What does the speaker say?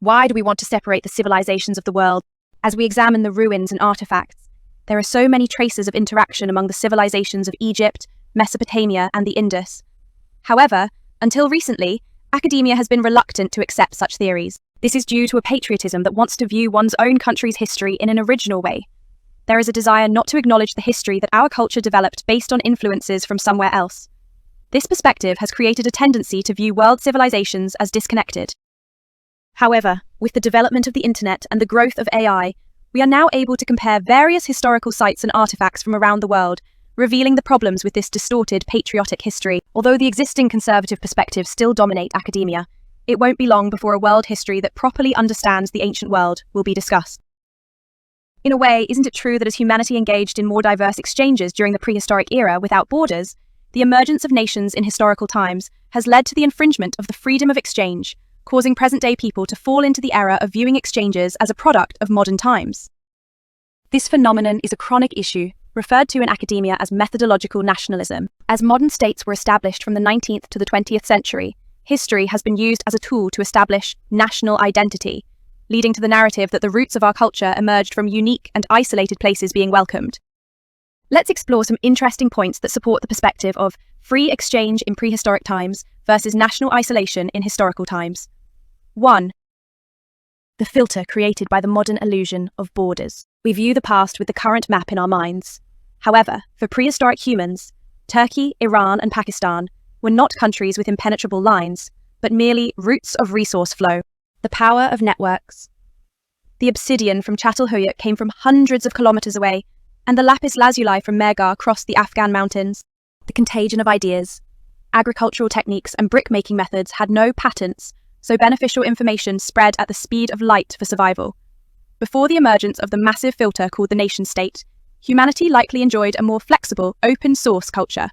Why do we want to separate the civilizations of the world? As we examine the ruins and artifacts, there are so many traces of interaction among the civilizations of Egypt, Mesopotamia, and the Indus. However, until recently, academia has been reluctant to accept such theories. This is due to a patriotism that wants to view one's own country's history in an original way. There is a desire not to acknowledge the history that our culture developed based on influences from somewhere else. This perspective has created a tendency to view world civilizations as disconnected. However, with the development of the internet and the growth of AI, we are now able to compare various historical sites and artifacts from around the world, revealing the problems with this distorted patriotic history. Although the existing conservative perspectives still dominate academia, it won't be long before a world history that properly understands the ancient world will be discussed. In a way, isn't it true that as humanity engaged in more diverse exchanges during the prehistoric era without borders, the emergence of nations in historical times has led to the infringement of the freedom of exchange, causing present-day people to fall into the error of viewing exchanges as a product of modern times? This phenomenon is a chronic issue, referred to in academia as methodological nationalism. As modern states were established from the 19th to the 20th century, history has been used as a tool to establish national identity, leading to the narrative that the roots of our culture emerged from unique and isolated places being welcomed. Let's explore some interesting points that support the perspective of free exchange in prehistoric times versus national isolation in historical times. 1. The filter created by the modern illusion of borders. We view the past with the current map in our minds. However, for prehistoric humans, Turkey, Iran, and Pakistan were not countries with impenetrable lines, but merely routes of resource flow. The power of networks. The obsidian from Çatalhöyük came from hundreds of kilometers away, and the lapis lazuli from Mehrgarh crossed the Afghan mountains. The contagion of ideas. Agricultural techniques and brick-making methods had no patents, so beneficial information spread at the speed of light for survival. Before the emergence of the massive filter called the nation-state, humanity likely enjoyed a more flexible, open-source culture.